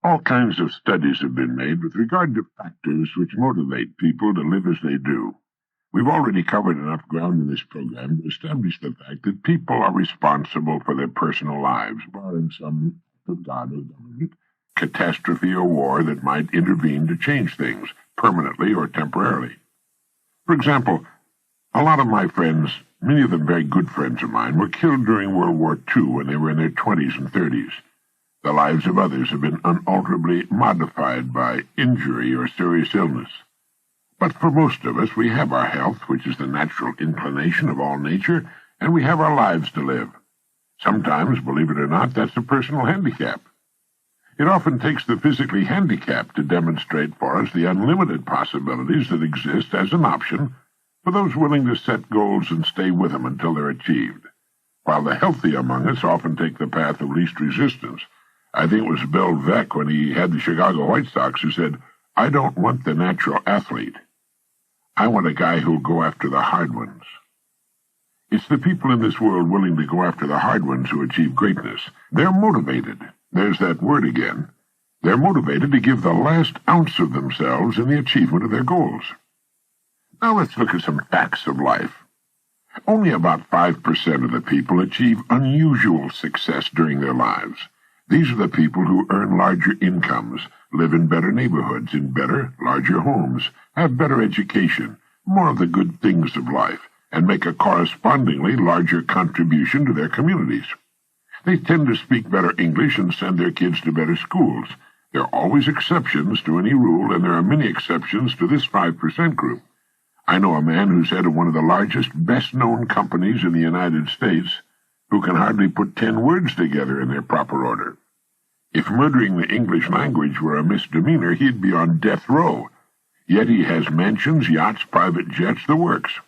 All kinds of studies have been made with regard to factors which motivate people to live as they do. We've already covered enough ground in this program to establish the fact that people are responsible for their personal lives, barring some act of God or government, catastrophe or war that might intervene to change things, permanently or temporarily. For example, a lot of my friends, many of them very good friends of mine, were killed during World War II when they were in their 20s and 30s. The lives of others have been unalterably modified by injury or serious illness. But for most of us, we have our health, which is the natural inclination of all nature, and we have our lives to live. Sometimes, believe it or not, that's a personal handicap. It often takes the physically handicapped to demonstrate for us the unlimited possibilities that exist as an option for those willing to set goals and stay with them until they're achieved, while the healthy among us often take the path of least resistance. I think it was Bill Veeck, when he had the Chicago White Sox, who said, "I don't want the natural athlete. I want a guy who'll go after the hard ones." It's the people in this world willing to go after the hard ones who achieve greatness. They're motivated. There's that word again. They're motivated to give the last ounce of themselves in the achievement of their goals. Now let's look at some facts of life. Only about 5% of the people achieve unusual success during their lives. These are the people who earn larger incomes, live in better neighborhoods, in better, larger homes, have better education, more of the good things of life, and make a correspondingly larger contribution to their communities. They tend to speak better English and send their kids to better schools. There are always exceptions to any rule, and there are many exceptions to this 5% group. I know a man who's head of one of the largest, best-known companies in the United States who can hardly put 10 words together in their proper order. If murdering the English language were a misdemeanor, he'd be on death row. Yet he has mansions, yachts, private jets, the works.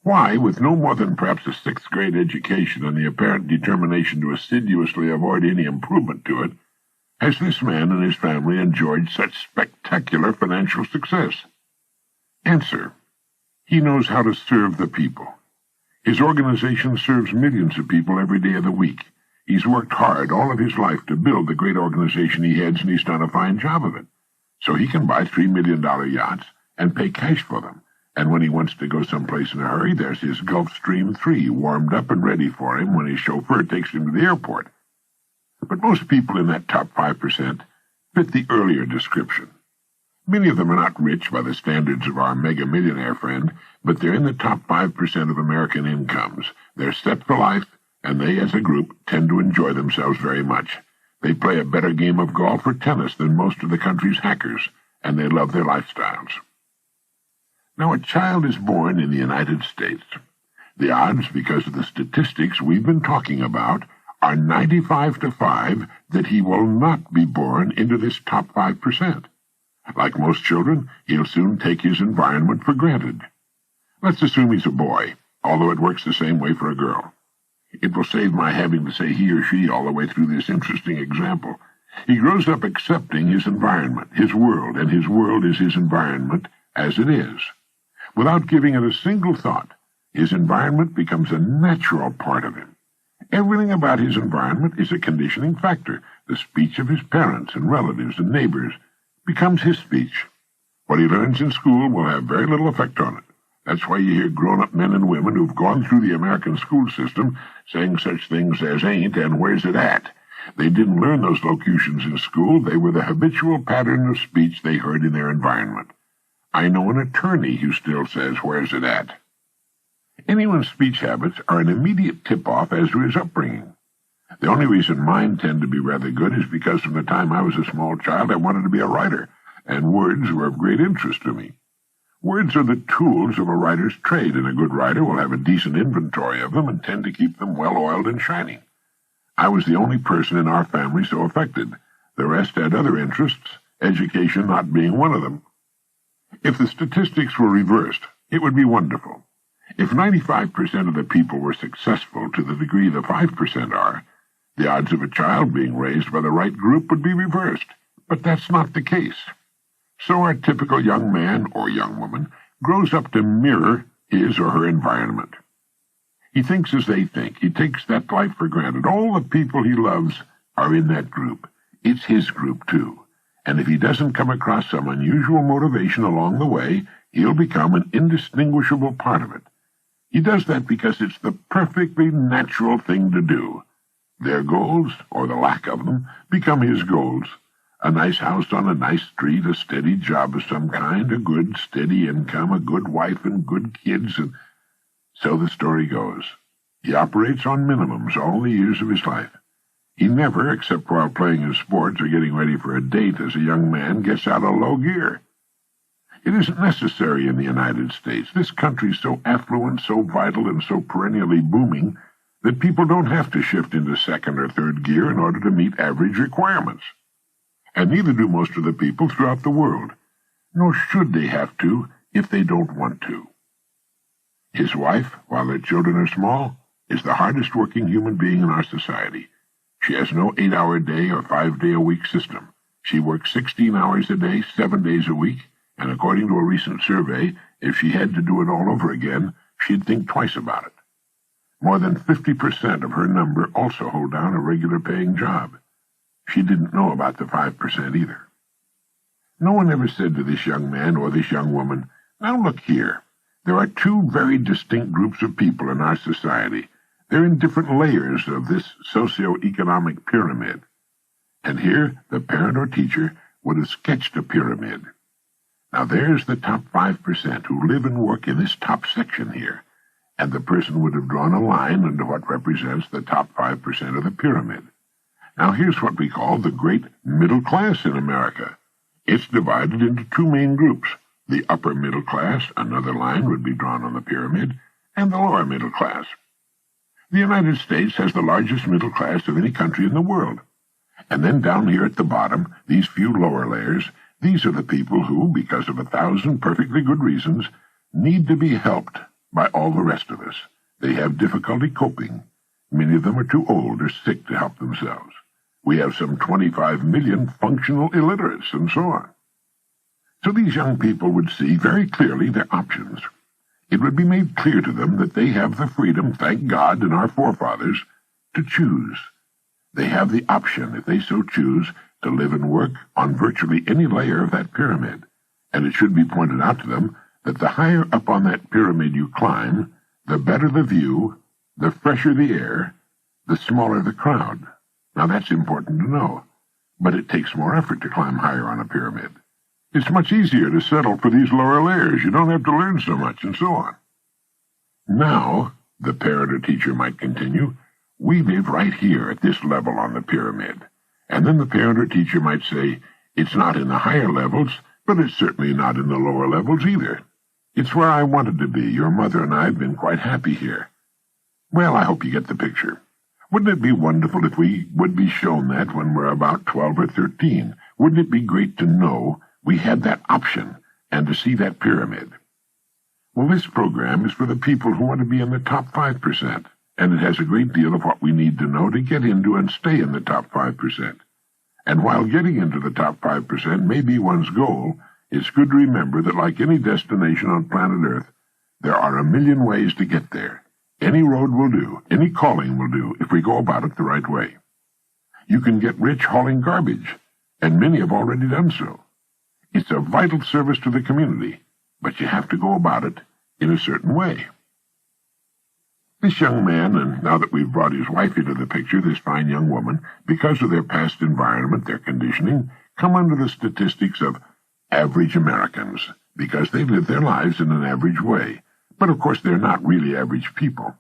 Why, with no more than perhaps a 6th-grade education and the apparent determination to assiduously avoid any improvement to it, has this man and his family enjoyed such spectacular financial success? Answer: he knows how to serve the people. His organization serves millions of people every day of the week. He's worked hard all of his life to build the great organization he heads, and he's done a fine job of it. So he can buy $3 million yachts and pay cash for them. And when he wants to go someplace in a hurry, there's his Gulfstream 3 warmed up and ready for him when his chauffeur takes him to the airport. But most people in that top 5% fit the earlier description. Many of them are not rich by the standards of our mega-millionaire friend, but they're in the top 5% of American incomes. They're set for life, and they, as a group, tend to enjoy themselves very much. They play a better game of golf or tennis than most of the country's hackers, and they love their lifestyles. Now, a child is born in the United States. The odds, because of the statistics we've been talking about, are 95 to 5 that he will not be born into this top 5%. Like most children, he'll soon take his environment for granted. Let's assume he's a boy, although it works the same way for a girl. It will save my having to say he or she all the way through this interesting example. He grows up accepting his environment, his world, and his world is his environment as it is. Without giving it a single thought, his environment becomes a natural part of him. Everything about his environment is a conditioning factor. The speech of his parents and relatives and neighbors becomes his speech. What he learns in school will have very little effect on it. That's why you hear grown-up men and women who've gone through the American school system saying such things as ain't and where's it at. They didn't learn those locutions in school. They were the habitual pattern of speech they heard in their environment. I know an attorney who still says, where's it at? Anyone's speech habits are an immediate tip-off as to his upbringing. The only reason mine tend to be rather good is because from the time I was a small child I wanted to be a writer, and words were of great interest to me. Words are the tools of a writer's trade, and a good writer will have a decent inventory of them and tend to keep them well-oiled and shining. I was the only person in our family so affected. The rest had other interests, education not being one of them. If the statistics were reversed, it would be wonderful. If 95% of the people were successful to the degree the 5% are, the odds of a child being raised by the right group would be reversed. But that's not the case. So our typical young man or young woman grows up to mirror his or her environment. He thinks as they think. He takes that life for granted. All the people he loves are in that group. it's his group too. And if he doesn't come across some unusual motivation along the way, he'll become an indistinguishable part of it. He does that because it's the perfectly natural thing to do. Their goals, or the lack of them, become his goals. A nice house on a nice street, a steady job of some kind, a good, steady income, a good wife and good kids, and so the story goes. He operates on minimums all the years of his life. He never, except while playing his sports or getting ready for a date as a young man, gets out of low gear. It isn't necessary in the United States. This country's so affluent, so vital, and so perennially booming that people don't have to shift into second or third gear in order to meet average requirements. And neither do most of the people throughout the world, nor should they have to if they don't want to. His wife, while their children are small, is the hardest working human being in our society. She has no 8-hour day or 5-day-a-week system. She works 16 hours a day, 7 days a week, and according to a recent survey, if she had to do it all over again, she'd think twice about it. More than 50% of her number also hold down a regular paying job. She didn't know about the 5% either. No one ever said to this young man or this young woman, "Now look here, there are two very distinct groups of people in our society. They're in different layers of this socio-economic pyramid." And here the parent or teacher would have sketched a pyramid. Now there's the top 5% who live and work in this top section here, and the person would have drawn a line under what represents the top 5% of the pyramid. Now here's what we call the great middle class in America. It's divided into two main groups. The upper middle class, another line would be drawn on the pyramid, and the lower middle class. The United States has the largest middle class of any country in the world. And then down here at the bottom, these few lower layers, these are the people who, because of 1,000 perfectly good reasons, need to be helped by all the rest of us. They have difficulty coping. Many of them are too old or sick to help themselves. We have some 25 million functional illiterates, and so on. So these young people would see very clearly their options. It would be made clear to them that they have the freedom, thank God and our forefathers, to choose. They have the option, if they so choose, to live and work on virtually any layer of that pyramid. And it should be pointed out to them that the higher up on that pyramid you climb, the better the view, the fresher the air, the smaller the crowd. Now that's important to know, but it takes more effort to climb higher on a pyramid. It's much easier to settle for these lower layers. You don't have to learn so much, and so on. Now, the parent or teacher might continue, we live right here at this level on the pyramid. And then the parent or teacher might say, it's not in the higher levels, but it's certainly not in the lower levels either. It's where I wanted to be. Your mother and I have been quite happy here. Well, I hope you get the picture. Wouldn't it be wonderful if we would be shown that when we're about 12 or 13? Wouldn't it be great to know we had that option and to see that pyramid? Well, this program is for the people who want to be in the top 5%, and it has a great deal of what we need to know to get into and stay in the top 5%. And while getting into the top 5% may be one's goal, it's good to remember that like any destination on planet Earth, there are a million ways to get there. Any road will do, any calling will do, if we go about it the right way. You can get rich hauling garbage, and many have already done so. It's a vital service to the community, but you have to go about it in a certain way. This young man, and now that we've brought his wife into the picture, this fine young woman, because of their past environment, their conditioning, come under the statistics of average Americans, because they live their lives in an average way. But of course they're not really average people.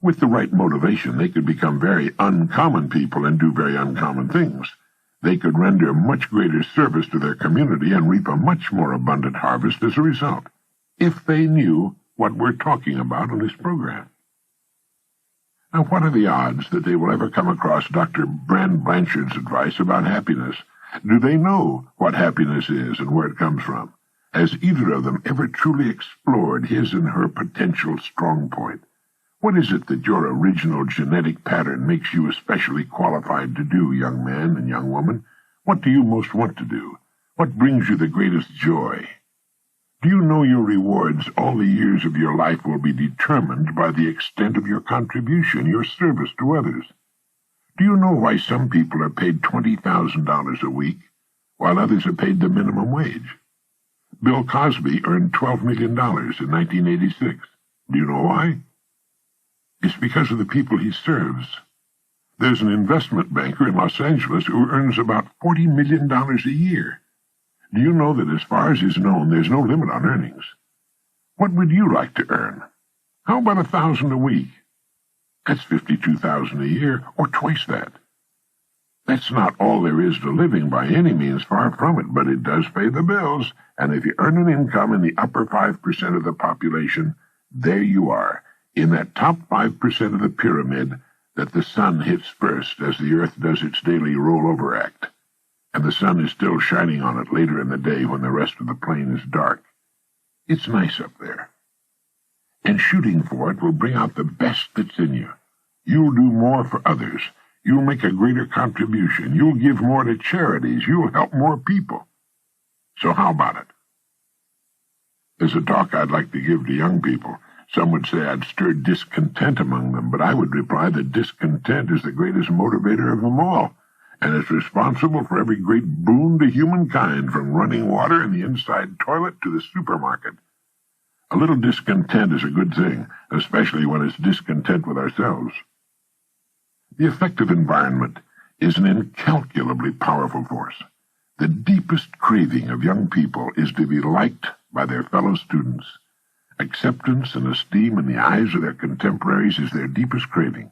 With the right motivation, they could become very uncommon people and do very uncommon things. They could render much greater service to their community and reap a much more abundant harvest as a result, if they knew what we're talking about in this program. Now, what are the odds that they will ever come across Dr. Brand Blanchard's advice about happiness? Do they know what happiness is and where it comes from? Has either of them ever truly explored his and her potential strong point? What is it that your original genetic pattern makes you especially qualified to do, young man and young woman? What do you most want to do? What brings you the greatest joy? Do you know your rewards all the years of your life will be determined by the extent of your contribution, your service to others? Do Do you know why some people are paid $20,000 a week, while others are paid the minimum wage? Bill Cosby earned $12 million in 1986. Do you know why? It's because of the people he serves. There's an investment banker in Los Angeles who earns about $40 million a year. Do you know that as far as is known, there's no limit on earnings? What would you like to earn? How about $1,000 a week? That's $52,000 a year, or twice that. That's not all there is to living by any means, far from it, but it does pay the bills, and if you earn an income in the upper 5% of the population, there you are, in that top 5% of the pyramid that the sun hits first as the earth does its daily rollover act, and the sun is still shining on it later in the day when the rest of the plain is dark. It's nice up there. And shooting for it will bring out the best that's in you. You'll do more for others. You'll make a greater contribution. You'll give more to charities. You'll help more people. So how about it? There's a talk I'd like to give to young people. Some would say I'd stir discontent among them, but I would reply that discontent is the greatest motivator of them all, and is responsible for every great boon to humankind, from running water in the inside toilet to the supermarket. A little discontent is a good thing, especially when it's discontent with ourselves. The effective environment is an incalculably powerful force. The deepest craving of young people is to be liked by their fellow students. Acceptance and esteem in the eyes of their contemporaries is their deepest craving.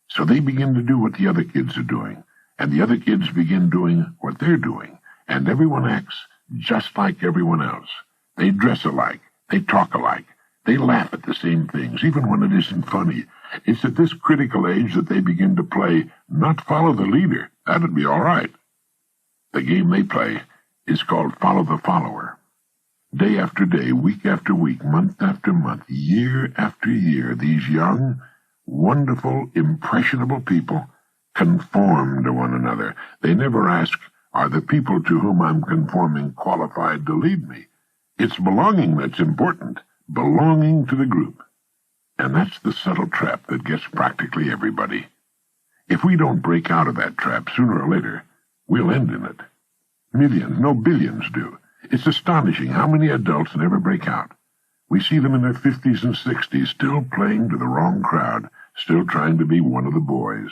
So they begin to do what the other kids are doing, and the other kids begin doing what they're doing, and everyone acts just like everyone else. They dress alike. They talk alike. They laugh at the same things, even when it isn't funny. It's at this critical age that they begin to play, not follow the leader. That'd be all right. The game they play is called follow the follower. Day after day, week after week, month after month, year after year, these young, wonderful, impressionable people conform to one another. They never ask, are the people to whom I'm conforming qualified to lead me? It's belonging that's important, belonging to the group. And that's the subtle trap that gets practically everybody. If we don't break out of that trap sooner or later, we'll end in it. Millions, no billions do. It's astonishing how many adults never break out. We see them in their 50s and 60s, still playing to the wrong crowd, still trying to be one of the boys.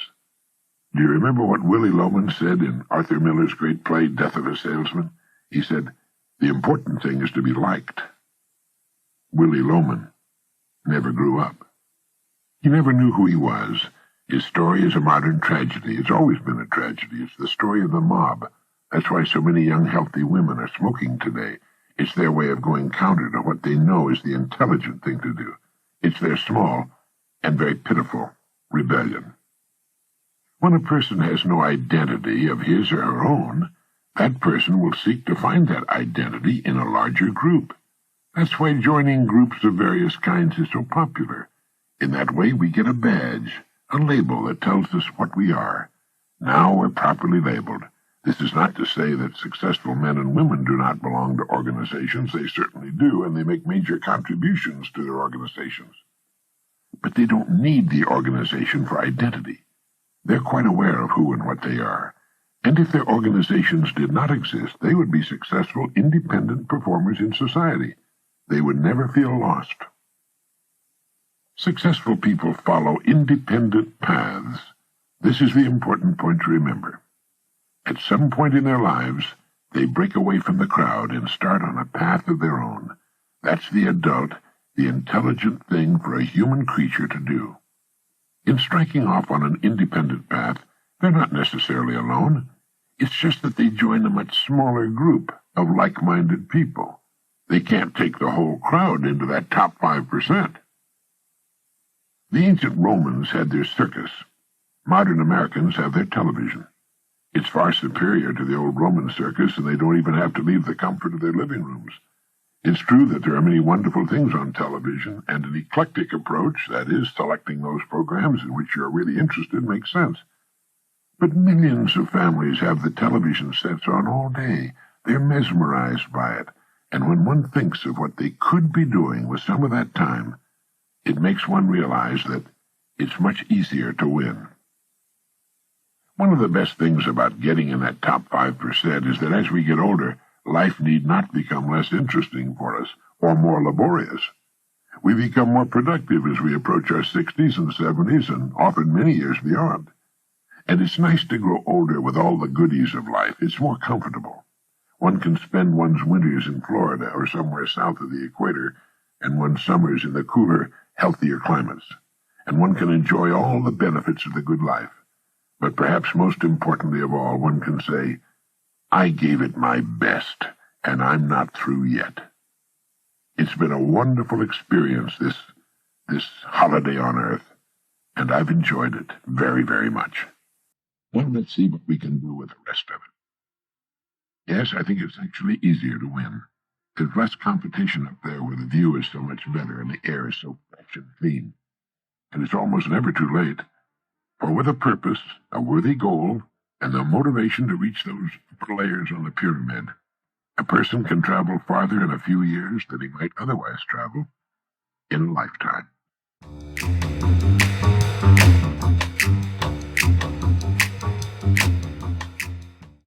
Do you remember what Willie Loman said in Arthur Miller's great play, Death of a Salesman? He said, the important thing is to be liked. Willie Loman never grew up. He never knew who he was. His story is a modern tragedy. It's always been a tragedy. It's the story of the mob. That's why so many young, healthy women are smoking today. It's their way of going counter to what they know is the intelligent thing to do. It's their small and very pitiful rebellion. When a person has no identity of his or her own, that person will seek to find that identity in a larger group. That's why joining groups of various kinds is so popular. In that way, we get a badge, a label that tells us what we are. Now we're properly labeled. This is not to say that successful men and women do not belong to organizations. They certainly do, and they make major contributions to their organizations. But they don't need the organization for identity. They're quite aware of who and what they are. And if their organizations did not exist, they would be successful, independent performers in society. They would never feel lost. Successful people follow independent paths. This is the important point to remember. At some point in their lives, they break away from the crowd and start on a path of their own. That's the adult, the intelligent thing for a human creature to do. In striking off on an independent path, they're not necessarily alone. It's just that they join a much smaller group of like-minded people. They can't take the whole crowd into that top 5%. The ancient Romans had their circus. Modern Americans have their television. It's far superior to the old Roman circus, and they don't even have to leave the comfort of their living rooms. It's true that there are many wonderful things on television, and an eclectic approach, that is, selecting those programs in which you're really interested, makes sense. But millions of families have the television sets on all day. They're mesmerized by it, and when one thinks of what they could be doing with some of that time, it makes one realize that it's much easier to win. One of the best things about getting in that top 5% is that as we get older, life need not become less interesting for us or more laborious. We become more productive as we approach our 60s and 70s and often many years beyond. And it's nice to grow older with all the goodies of life. It's more comfortable. One can spend one's winters in Florida or somewhere south of the equator, and one's summers in the cooler, healthier climates. And one can enjoy all the benefits of the good life. But perhaps most importantly of all, one can say, I gave it my best, and I'm not through yet. It's been a wonderful experience, this holiday on Earth, and I've enjoyed it very, very much. Well, let's see what we can do with the rest of it. Yes, I think it's actually easier to win. There's less competition up there where the view is so much better and the air is so fresh and clean. And it's almost never too late. For with a purpose, a worthy goal, and the motivation to reach those upper layers on the pyramid, a person can travel farther in a few years than he might otherwise travel in a lifetime.